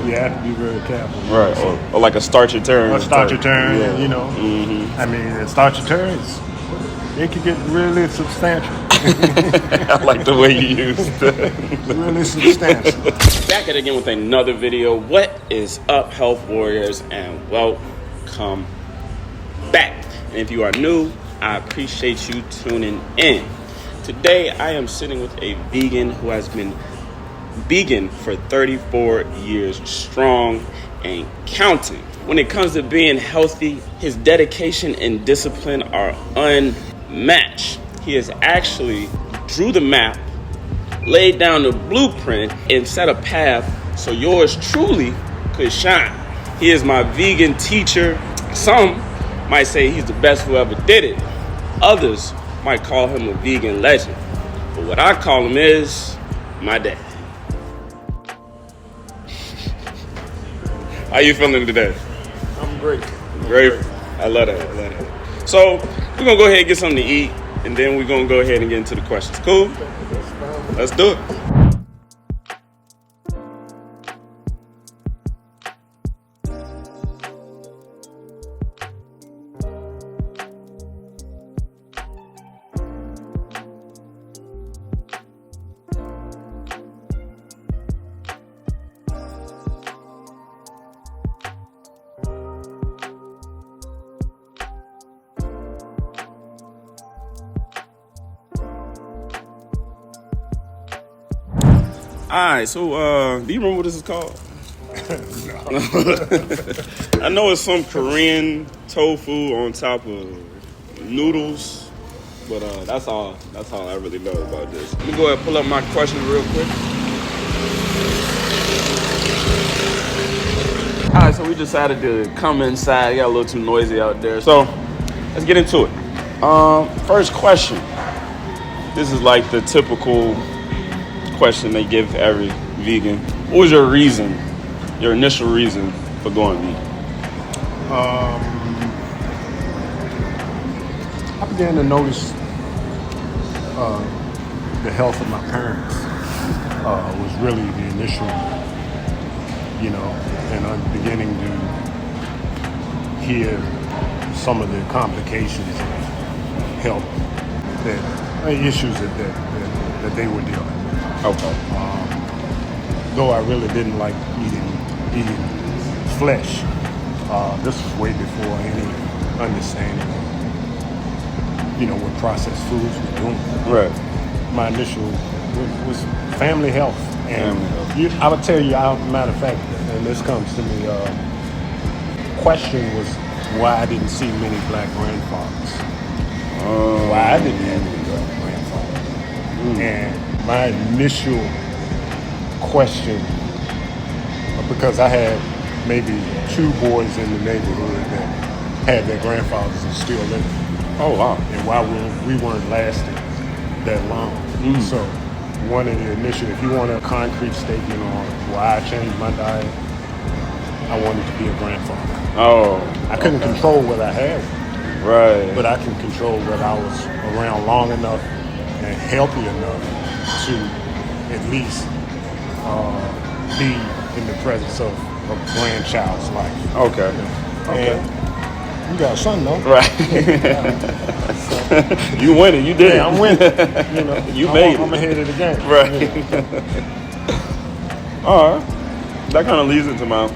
You have to be very careful. Right, or like a start your turn. Or start your turn, yeah. you know. I mean, start your turns, it could get really substantial. I like the way you used it. Really substantial. Back at it again with another video. What is up, health warriors, and welcome back. And if you are new, I appreciate you tuning in. Today, I am sitting with a vegan who has been vegan for 34 years strong and counting. When it comes to being healthy, his dedication and discipline are unmatched. He has actually drew the map, laid down the blueprint, and set a path so yours truly could shine. He is my vegan teacher. Some might say he's the best who ever did it. Others might call him a vegan legend. But what I call him is my dad. How you feeling today? I'm great. Great. I love that. So we're gonna go ahead and get something to eat, and then we're gonna go ahead and get into the questions. Cool? Let's do it. Alright, so do you remember what this is called? No. I know it's some Korean tofu on top of noodles, but that's all I really know about this. Let me go ahead and pull up my questions real quick. Alright, so we decided to come inside. It got a little too noisy out there. So let's get into it. First question. This is like the typical question they give every vegan. What was your initial reason for going vegan? I began to notice the health of my parents was really the initial, and I'm beginning to hear some of the complications of health, issues that they were dealing with. Okay. Though I really didn't like eating flesh, this was way before any understanding of, what processed foods were doing. Right. My initial was family health, and I would tell you, matter of fact, and this comes to me. Question was why I didn't see many black grandfathers. Why I didn't have any black grandfathers, and my initial question, because I had maybe 2 boys in the neighborhood that had their grandfathers and still living. Oh, wow. And why we weren't lasting that long. So one of the initial, if you want a concrete statement on why I changed my diet, I wanted to be a grandfather. Oh. I couldn't control what I had. Right. But I can control whether I was around long enough and healthy enough to at least be in the presence of a grandchild's life. Okay. And you got a son, though. Right. You winning. You did it. I'm winning. You made it. I'm ahead of the game. Right. All right. That kind of leads into my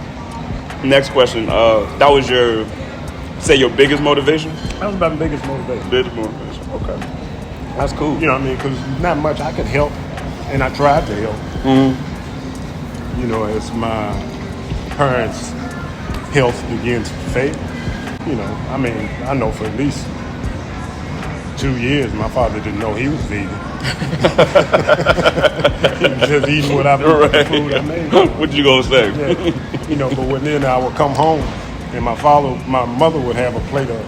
next question. That was your biggest motivation? That was my biggest motivation. Biggest motivation. Okay. That's cool. You know what I mean? Because not much I could help, and I tried to help. As my parents' health begins to fail. I know for at least 2 years, my father didn't know he was vegan. He was just eating what I put the food I made. What you gonna say? Yeah. But then I would come home, and my mother would have a plate of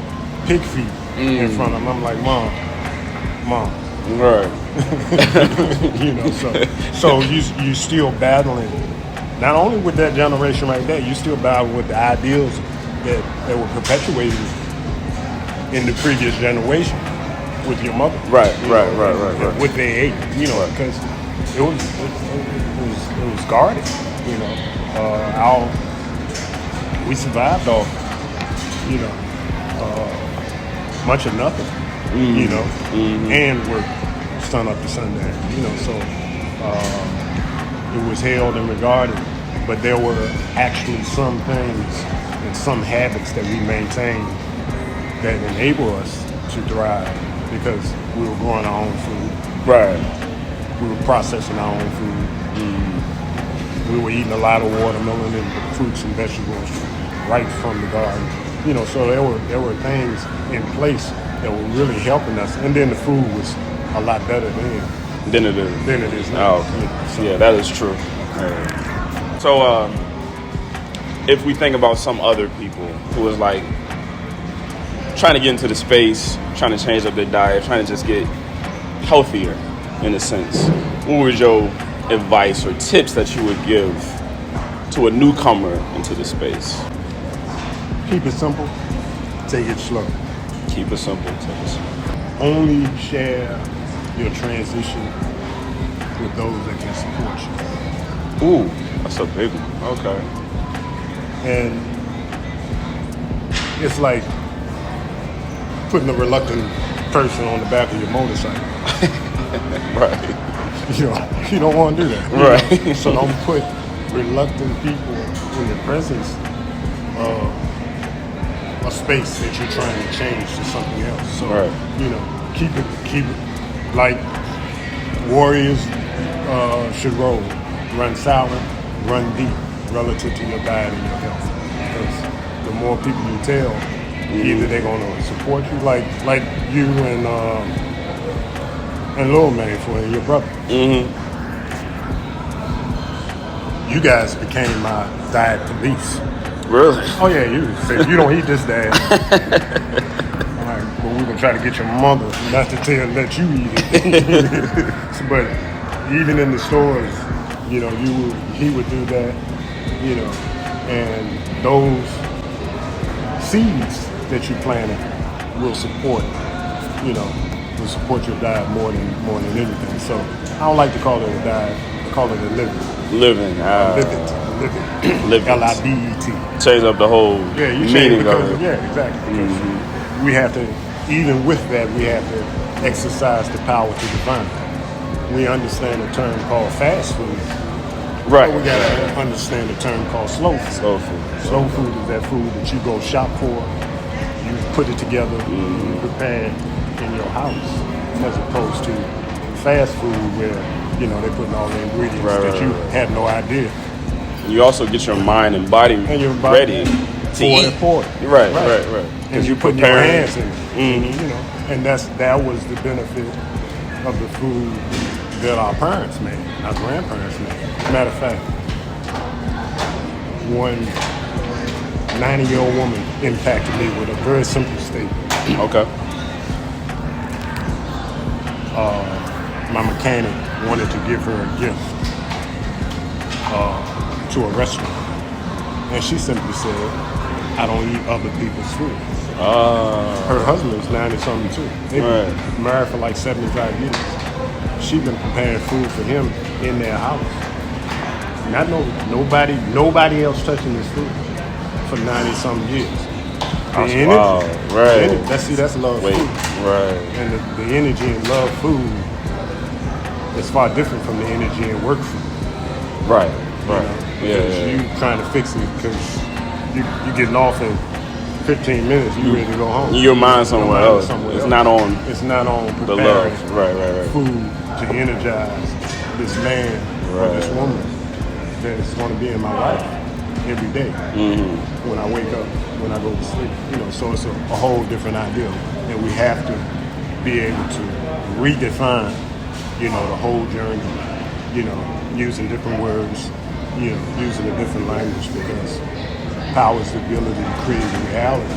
pig feet in front of him. I'm like, Mom. Right. So you still battling, not only with that generation right there, you still battling with the ideals that were perpetuated in the previous generation with your mother. Right. What they ate, because it was guarded, We survived off, much of nothing, and worked sun up to sundown, so it was held and regarded, but there were actually some things and some habits that we maintained that enable us to thrive because we were growing our own food. Right. We were processing our own food. We were eating a lot of watermelon and fruits and vegetables right from the garden. So there were things in place that were really helping us. And then the food was a lot better than it is now. Oh, okay. Yeah, that is true. So if we think about some other people who is like trying to get into the space, trying to change up their diet, trying to just get healthier in a sense, what was your advice or tips that you would give to a newcomer into the space? Keep it simple, take it slow. Keep it simple, take it slow. Only share your transition with those that can support you. Ooh, that's a big one. Okay. And it's like putting a reluctant person on the back of your motorcycle. Right. You don't want to do that. Right. So don't put reluctant people in the presence of a space that you're trying to change to something else. So, right. Keep it like warriors should roll. Run silent, run deep relative to your diet and your health. Because the more people you tell, either they're going to support you, like you and Lil Man for your brother. You guys became my diet police. Really? Oh yeah, you said you don't eat this, Dad. All right, well we're gonna try to get your mother not to let you eat it. But even in the stores, he would do that, and those seeds that you planted will support your diet more than anything. So I don't like to call it a diet. I call it a living. Living. Living. L-I-B-E-T. Change up the whole meaning of it. Yeah, exactly. We have to, even with that, we have to exercise the power to define it. We understand the term called fast food. Right. But we got to understand the term called slow food. Slow food. Slow food is that food that you go shop for, you put it together, you prepare it in your house, as opposed to fast food where, they're putting all the ingredients that you had no idea. You also get your mind and body ready to eat. For it. Right. And you put your hands in it. And that was the benefit of the food that our parents made, our grandparents made. Matter of fact, one 90-year-old woman impacted me with a very simple statement. Okay. My mechanic wanted to give her a gift to a restaurant. And she simply said, I don't eat other people's food. Her husband's 90-something too. They've been married for like 75 years. She's been preparing food for him in their house. Not nobody else touching this food for 90-something years. That's wild. Right. That's love food. Right. And the energy in love food is far different from the energy in work food. Right. Because you trying to fix it because you getting off in 15 minutes, you ready to go home. Your mind somewhere else. It's not on preparing the love. Right. Food to energize this man or this woman that's going to be in my life every day. When I wake up, when I go to sleep. So it's a whole different idea. And we have to be able to redefine, the whole journey, using different words, using a different language, because power is the ability to create a reality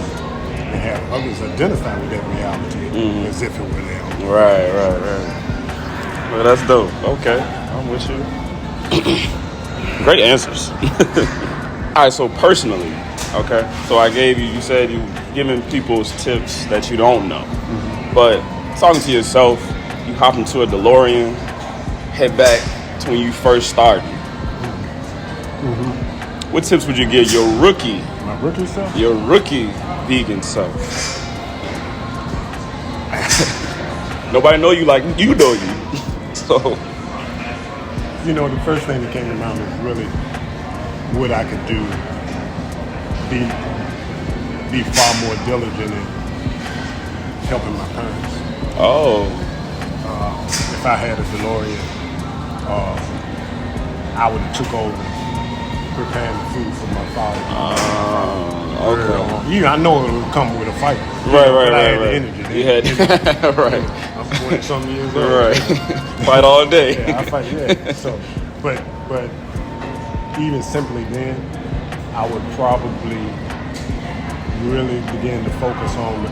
and have others identify with that reality as if it were them. Right. Well, that's dope. Okay, I'm with you. Great answers. All right, so personally, okay, so you said you giving people's tips that you don't know, but talking to yourself, you hop into a DeLorean, head back to when you first started. What tips would you give your rookie vegan self? Nobody know you like you know you. So, the first thing that came to mind was really what I could do. Be far more diligent in helping my parents. Oh. If I had a DeLorean, I would have took over preparing the food for my father. Okay. I know it would come with a fight. Right. But I had the energy. You had right. I'm 40-something years old. Right. Fight all day. Yeah, I fight. Yeah. So, but even simply then, I would probably really begin to focus on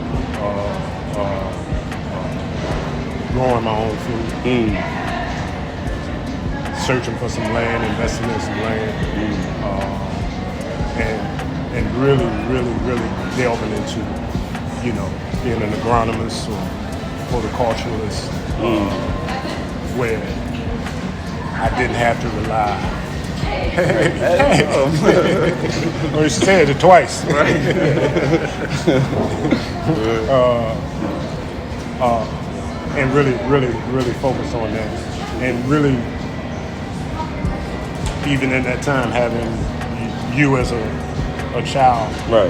growing my own food. Searching for some land, investing in some land, and really delving into, being an agronomist or horticulturalist, where I didn't have to rely. Well, you said it twice, right? And really focus on that, and really. Even in that time, having you as a child, right,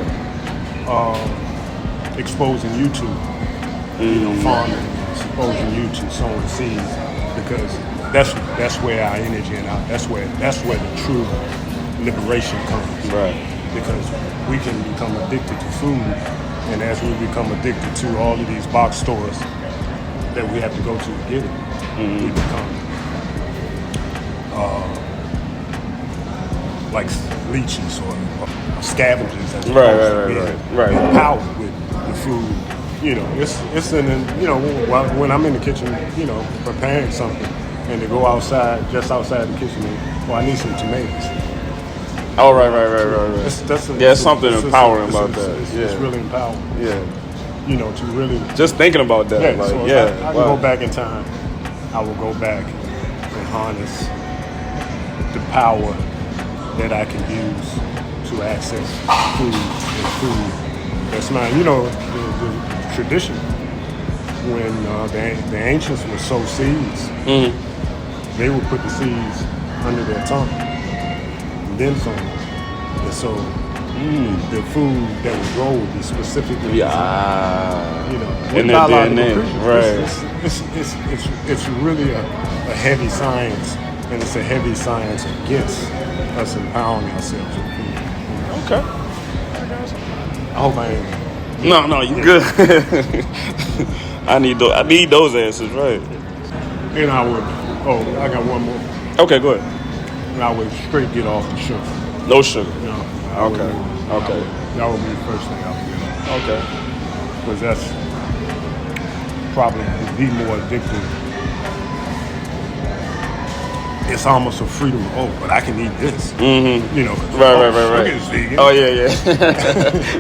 exposing you to, farming, exposing you to sowing seeds, because that's where our energy and that's where the true liberation comes, right? Because we can become addicted to food, and as we become addicted to all of these box stores that we have to go to get it, we become. Like leeches or scavengers, as right. Empowered with the food, It's when I'm in the kitchen, preparing something, and to go just outside the kitchen, and, I need some tomatoes. Oh, right. There's something empowering about that. It's really empowering. Yeah. To really just thinking about that. Yeah. So if I can go back in time, I will go back and harness the power that I can use to access food and food that's mine. The tradition when the ancients would sow seeds, they would put the seeds under their tongue and then sow them. And so the food that would grow would be specifically in their DNA. Right. It's really a heavy science, and it's a heavy science against us empowering ourselves with food. Okay. I hope I ain't. No, you good. I need those answers, right? And I would. Oh, I got one more. Okay, go ahead. And I would straight get off the sugar. No sugar. No. Okay. That would be the first thing I would get off. Okay. Because that's probably the more addictive. It's almost a freedom. Oh, but I can eat this. Mm-hmm. Right. Sugar is vegan. Oh yeah.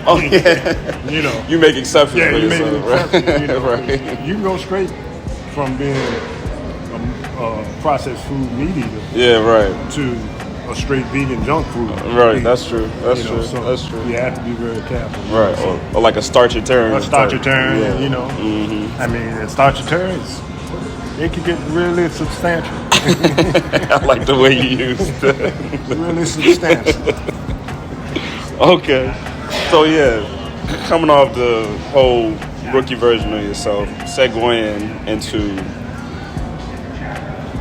Oh yeah. You make exceptions for yourself, right? You can go straight from being a processed food meat eater. Yeah, right. To a straight vegan junk food. Right. That's true. That's true. So that's true. You have to be very careful. Right. Or like a starchy-tarian. A starchy-tarian. Yeah. I mean, starchy-tarians, it can get really substantial. I like the way you used it. Really substantial. Okay. So yeah, coming off the whole rookie version of yourself, segueing into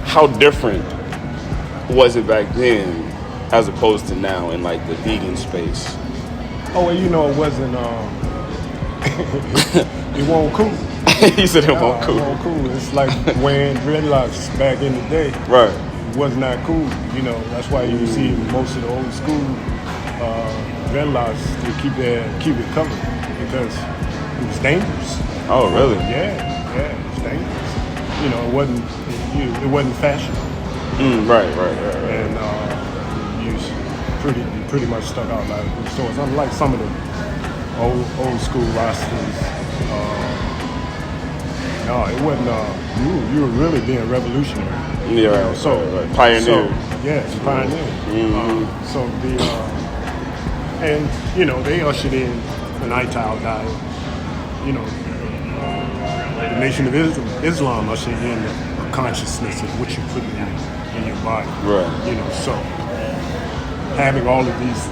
how different was it back then as opposed to now in like the vegan space? Oh, well, it wasn't. It wasn't cool. He said it wasn't cool. It wasn't cool. It's like wearing dreadlocks back in the day. Right. It was not cool. That's why you see most of the old school dreadlocks to keep it covered, because it was dangerous. Oh, really? Yeah, it was dangerous. It wasn't fashion. Right. And you pretty much stuck out like stores. Unlike some of the old school rosters. No, it wasn't. You were really being revolutionary. Yeah, right. Pioneer. Pioneer. So And, you know, they ushered in an ITAL diet. You know, the Nation of Islam ushered in a consciousness of what you put in your body. Right. You know, so having all of these,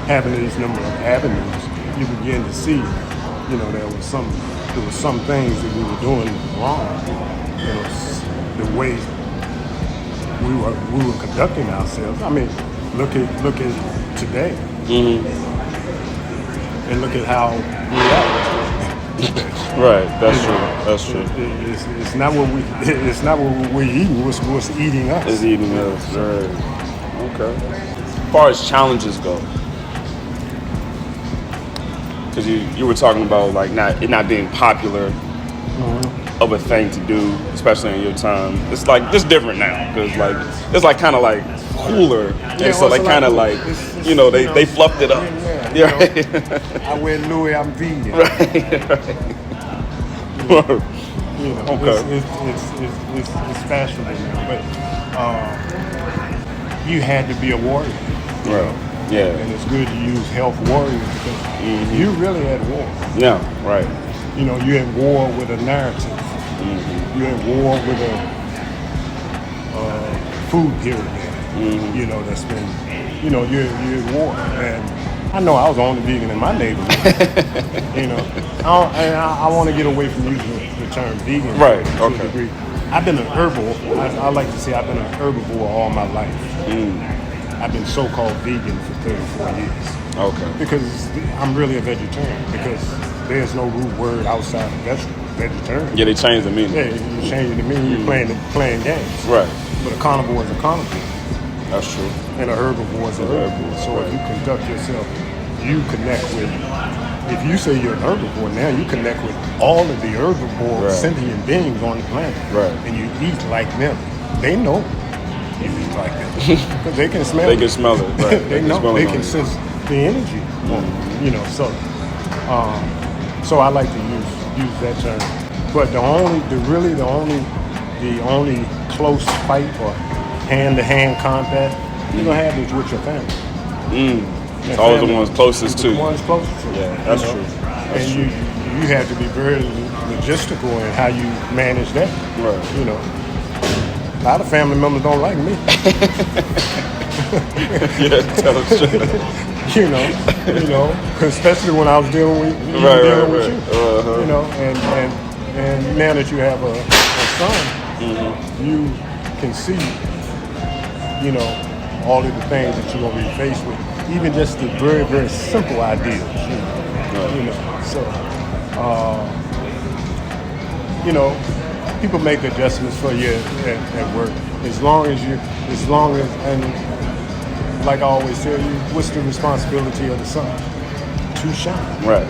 having these number of avenues, you begin to see, you know, there was some things that we were doing wrong. You know, the way we were conducting ourselves. I mean, look at today, and look at how we are. Right, that's true. That's true. It's not what we're eating. What's eating us? It's eating us. Right. Okay. As far as challenges go, because you were talking about like it not being popular of a thing to do, especially in your time. It's like it's different now because like it's like kind of like cooler, and so they kind of like you know they fluffed it up. Yeah. I wear Louis. I'm vegan. Right. You know, okay. It's fashionable now, but you had to be a warrior. Right. Yeah. And it's good to use health warriors because you really at war. Yeah. Right. You know, you're at war with a narrative. You're at war with a food pyramid. You know, that's been, you know, you're at war. And I know I was the only vegan in my neighborhood. You know, I want to get away from using the term vegan. Right. To a degree. I've been an herbivore. I like to say I've been an herbivore all my life. I've been so-called vegan for 34 years. Okay. Because I'm really a vegetarian. Because there's no root word outside of vegetarian. Yeah, they changed the meaning. Yeah, you change the meaning. You're playing games. Right. But a carnivore is a carnivore. That's true. And a herbivore is a herbivore. So if you conduct yourself, you connect with. If you say you're an herbivore, now you connect with all of the herbivore sentient beings on the planet. Right. And you eat like them. They know you eat like them. Because they can smell it. They can smell it. Right. They know. They can sense the energy. You know, so I like to use that term. But the only close fight or hand-to-hand combat you're gonna have is with your family. It's always the ones closest to you. The ones closest to you. Yeah, that's true. And you have to be very logistical in how you manage that. Right. You know, a lot of family members don't like me. Yeah, tell them straight. you know, especially when I was dealing with you. You know, and now that you have a son, you can see, you know, all of the things that you're gonna be faced with, even just the very, very simple ideas. You know, so you know, people make adjustments for you at work as long as and like I always tell you, what's the responsibility of the sun? To shine. Right.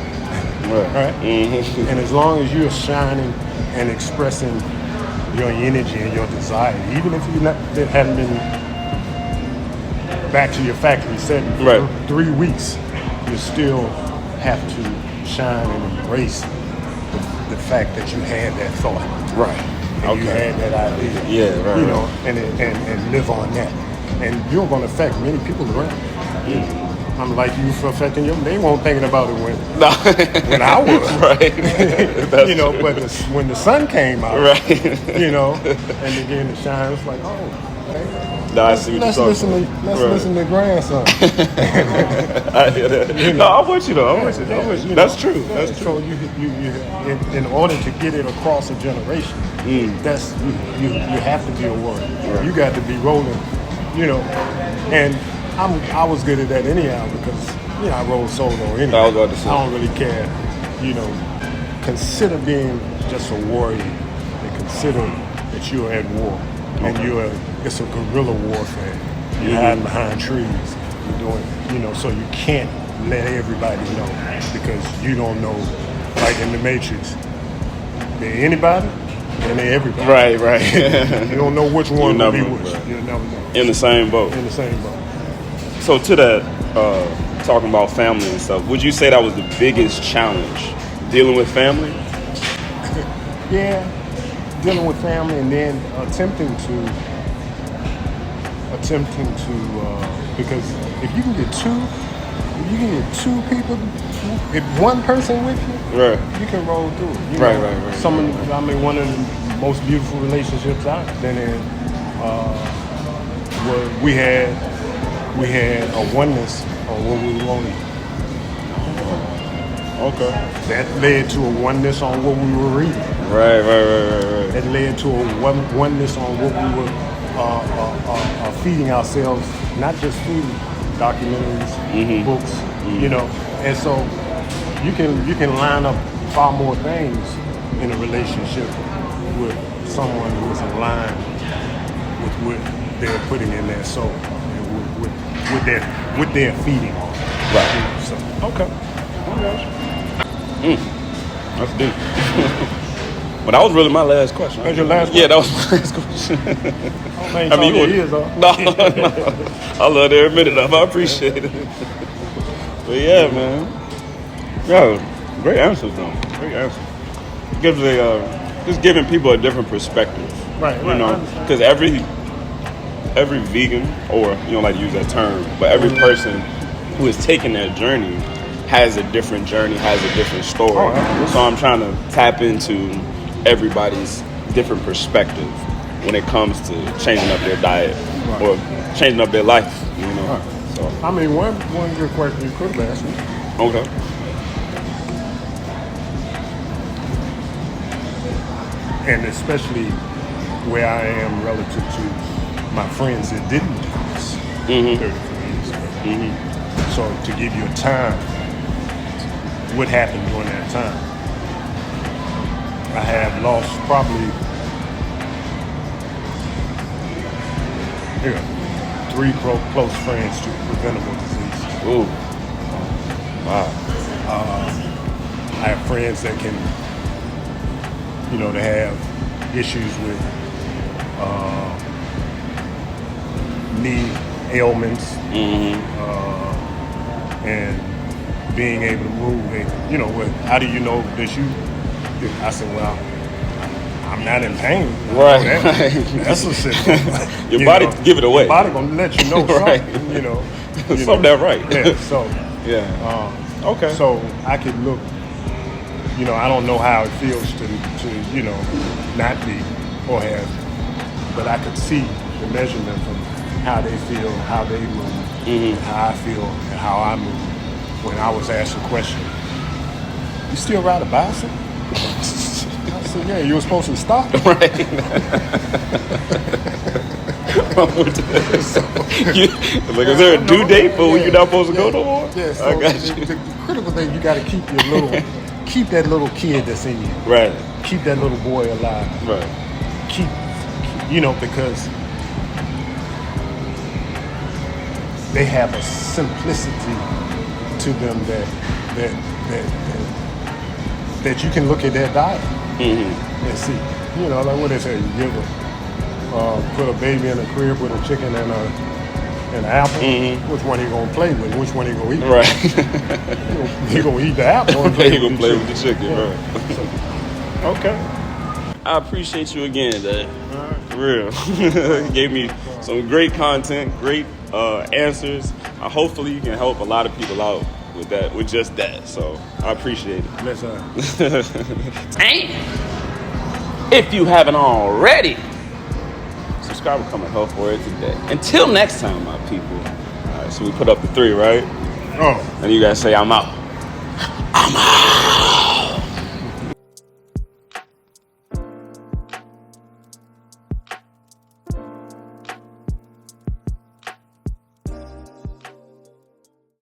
And as long as you're shining and expressing your energy and your desire, even if you haven't been back to your factory setting for 3 weeks, you still have to shine and embrace the fact that you had that thought. Right. And you had that idea. Yeah, right. You know, and live on that. And you're going to affect many people around. I'm like you for affecting them. They weren't thinking about it when I was. Right. You know, but when the sun came out, you know, and began to shine, it's like, oh, okay. No, I see what you're talking about. Let's listen to grandson. I hear that. You know? No, I'm with you though. I'm with you. That's true. That's true. So you in order to get it across a generation, that's you have to be a warrior. You got to be rolling, you know. And I was good at that anyhow because you know I roll solo anyway. I don't really care, you know. Consider being just a warrior and consider that you're at war and it's a guerrilla warfare. You're hiding behind trees. You're doing, you know, so you can't let everybody know because you don't know. Like in the Matrix, they're anybody and they're everybody. Right. You don't know which one will be which. You'll never know. In the same boat. So to that, talking about family and stuff, would you say that was the biggest challenge, dealing with family? Yeah, dealing with family and then attempting to, because if you can get two you can get two people, if one person with you, Right. you can roll through it. You Right, know, right, right, Some of the, I mean, one of the most beautiful relationships I've been in, was we had a oneness on what we wanted. Okay. That led to a oneness on what we were reading. Right. That led to a oneness on what we were feeding ourselves, not just food, documentaries, books, you know. And so you can line up far more things in a relationship with someone who is aligned with what they're putting in their soul and with their feeding on. Right. So okay. That's deep. But that was really my last question. That's your last Yeah, question? that was my last question. I mean, you ears off. No. I love every minute of it. I appreciate it. But yeah, man. Yo, great answers though. Great answers. Gives just giving people a different perspective. Right. You know, because every vegan, or you don't like to use that term, but every person who is taking that journey has a different journey, has a different story. So I'm trying to tap into everybody's different perspective when it comes to changing up their diet or changing up their life, you know. So I mean, one good question you could have asked me. okay. And especially where I am relative to my friends that didn't do this 34 years ago. So to give you a time, what happened during that time? I have lost probably 3 close friends to preventable diseases. Ooh. Wow. I have friends that can, they have issues with knee ailments and being able to move. How do you know that you? I said, well, I'm not in pain. Right. That's a symptom. Your body give it away. Your body gonna let you know Right. something. Something that right. Yeah. So okay. So I could look. I don't know how it feels to not be or have, but I could see the measurement from how they feel, how they move, how I feel, and how I move. When I was asked a question, you still ride a bicycle? I said, yeah, you were supposed to stop. Right. Is there a due date for when you're not supposed to go no more? Yeah, so I got you. The critical thing, you got to keep keep that little kid that's in you. Right. Keep that little boy alive. Right. Keep because they have a simplicity to them that you can look at their diet and see. Like what they say, you give put a baby in a crib with a chicken and an apple. Which one he gonna play with? Which one he gonna eat? Right. He gonna eat the apple. He gonna play with the chicken. Right. So, okay. I appreciate you again, Dad. For real. You gave me some great content, great answers. Hopefully you can help a lot of people out with just that. So I appreciate it. Yes, sir. And if you haven't already, subscribe to Become a Health Warrior today. Until next time, my people. All right, so we put up the 3, right? Oh. And you guys say, I'm out. I'm out.